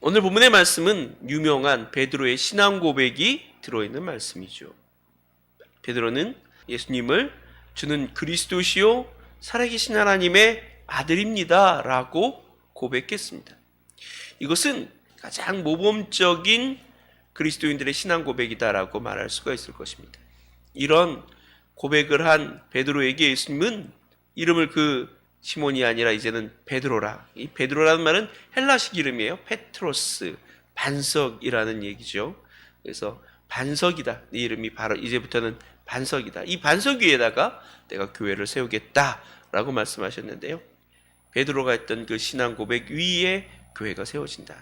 오늘 본문의 말씀은 유명한 베드로의 신앙 고백이 들어있는 말씀이죠. 베드로는 예수님을 주는 그리스도시요 살아계신 하나님의 아들입니다 라고 고백했습니다. 이것은 가장 모범적인 그리스도인들의 신앙 고백이다라고 말할 수가 있을 것입니다. 이런 고백을 한 베드로에게 예수님은 이름을 시몬이 아니라 이제는 베드로라. 이 베드로라는 말은 헬라식 이름이에요. 페트로스, 반석이라는 얘기죠. 그래서 반석이다. 네 이름이 바로 이제부터는 반석이다. 이 반석 위에다가 내가 교회를 세우겠다라고 말씀하셨는데요. 베드로가 했던 그 신앙 고백 위에 교회가 세워진다.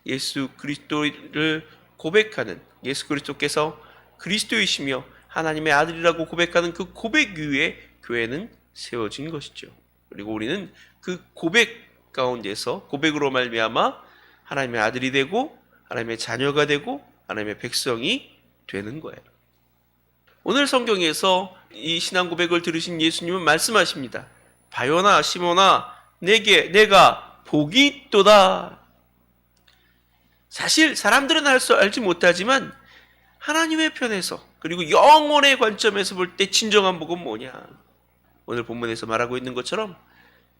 예수 그리스도를 고백하는, 예수 그리스도께서 그리스도이시며 하나님의 아들이라고 고백하는 그 고백 위에 교회는 세워진 것이죠. 그리고 우리는 그 고백 가운데서 고백으로 말미암아 하나님의 아들이 되고 하나님의 자녀가 되고 하나님의 백성이 되는 거예요. 오늘 성경에서 이 신앙 고백을 들으신 예수님은 말씀하십니다. 바요나 시몬아 내가 복이 있도다. 사실 사람들은 알지 못하지만 하나님의 편에서 그리고 영혼의 관점에서 볼 때 진정한 복은 뭐냐? 오늘 본문에서 말하고 있는 것처럼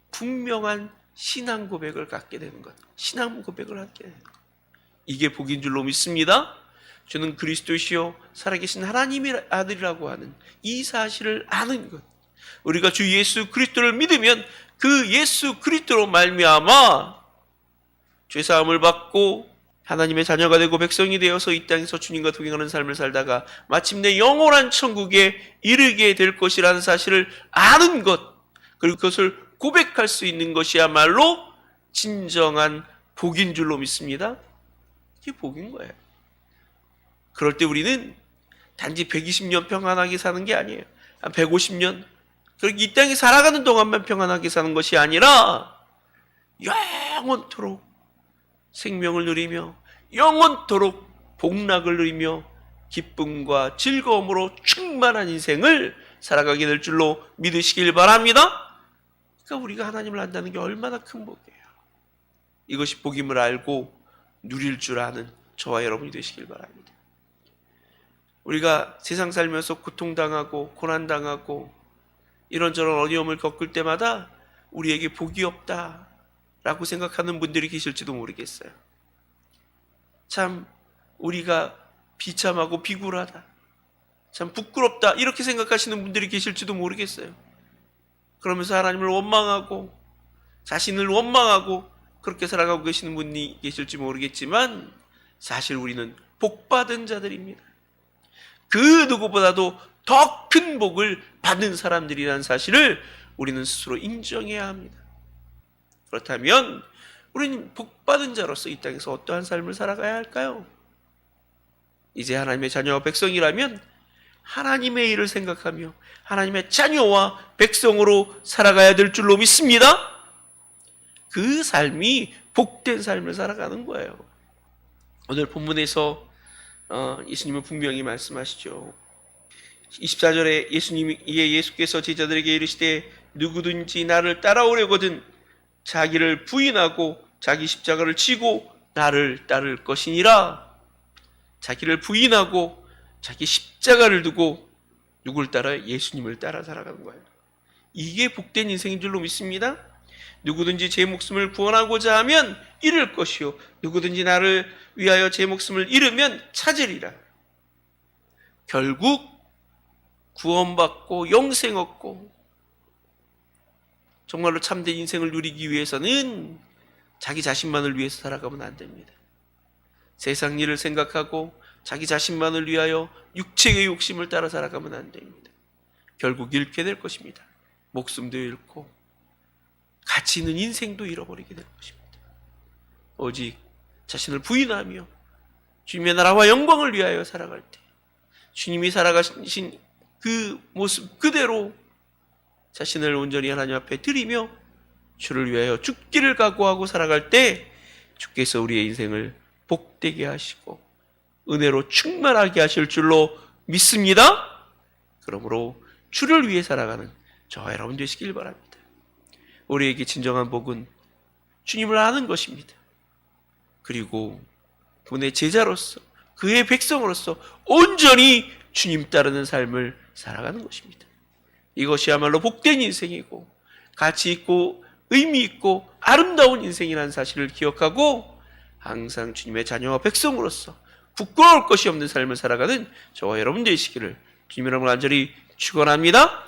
분명한 신앙 고백을 갖게 되는 것. 신앙 고백을 갖게 되는 것. 이게 복인 줄로 믿습니다. 주는 그리스도시요 살아계신 하나님의 아들이라고 하는 이 사실을 아는 것. 우리가 주 예수 그리스도를 믿으면 그 예수 그리스도로 말미암아 죄사함을 받고 하나님의 자녀가 되고 백성이 되어서 이 땅에서 주님과 동행하는 삶을 살다가 마침내 영원한 천국에 이르게 될 것이라는 사실을 아는 것, 그리고 그것을 고백할 수 있는 것이야말로 진정한 복인 줄로 믿습니다. 이게 복인 거예요. 그럴 때 우리는 단지 120년 평안하게 사는 게 아니에요. 한 150년, 그렇게 이 땅에 살아가는 동안만 평안하게 사는 것이 아니라 영원토록 생명을 누리며 영원토록 복락을 누리며 기쁨과 즐거움으로 충만한 인생을 살아가게 될 줄로 믿으시길 바랍니다. 그러니까 우리가 하나님을 안다는 게 얼마나 큰 복이에요. 이것이 복임을 알고 누릴 줄 아는 저와 여러분이 되시길 바랍니다. 우리가 세상 살면서 고통당하고 고난당하고 이런저런 어려움을 겪을 때마다 우리에게 복이 없다라고 생각하는 분들이 계실지도 모르겠어요. 참 우리가 비참하고 비굴하다, 참 부끄럽다 이렇게 생각하시는 분들이 계실지도 모르겠어요. 그러면서 하나님을 원망하고 자신을 원망하고 그렇게 살아가고 계시는 분이 계실지 모르겠지만 사실 우리는 복받은 자들입니다. 그 누구보다도 더 큰 복을 받는 사람들이라는 사실을 우리는 스스로 인정해야 합니다. 그렇다면 우리는 복받은 자로서 이 땅에서 어떠한 삶을 살아가야 할까요? 이제 하나님의 자녀와 백성이라면 하나님의 일을 생각하며 하나님의 자녀와 백성으로 살아가야 될 줄로 믿습니다. 그 삶이 복된 삶을 살아가는 거예요. 오늘 본문에서 예수님은 분명히 말씀하시죠. 24절에 예수께서 제자들에게 이르시되 누구든지 나를 따라오려거든 자기를 부인하고 자기 십자가를 지고 나를 따를 것이니라. 자기를 부인하고 자기 십자가를 두고 누굴 따라? 예수님을 따라 살아가는 거예요. 이게 복된 인생인 줄로 믿습니다. 누구든지 제 목숨을 구원하고자 하면 잃을 것이요 누구든지 나를 위하여 제 목숨을 잃으면 찾으리라. 결국 구원받고 영생 얻고 정말로 참된 인생을 누리기 위해서는 자기 자신만을 위해서 살아가면 안 됩니다. 세상 일을 생각하고 자기 자신만을 위하여 육체의 욕심을 따라 살아가면 안 됩니다. 결국 잃게 될 것입니다. 목숨도 잃고 가치 있는 인생도 잃어버리게 될 것입니다. 오직 자신을 부인하며 주님의 나라와 영광을 위하여 살아갈 때 주님이 살아가신 그 모습 그대로 자신을 온전히 하나님 앞에 드리며 주를 위하여 죽기를 각오하고 살아갈 때 주께서 우리의 인생을 복되게 하시고 은혜로 충만하게 하실 줄로 믿습니다. 그러므로 주를 위해 살아가는 저와 여러분 되시길 바랍니다. 우리에게 진정한 복은 주님을 아는 것입니다. 그리고 그분의 제자로서 그의 백성으로서 온전히 주님 따르는 삶을 살아가는 것입니다. 이것이야말로 복된 인생이고 가치 있고 의미 있고 아름다운 인생이라는 사실을 기억하고 항상 주님의 자녀와 백성으로서 부끄러울 것이 없는 삶을 살아가는 저와 여러분 되시기를 주님 이름으로 간절히 축원합니다.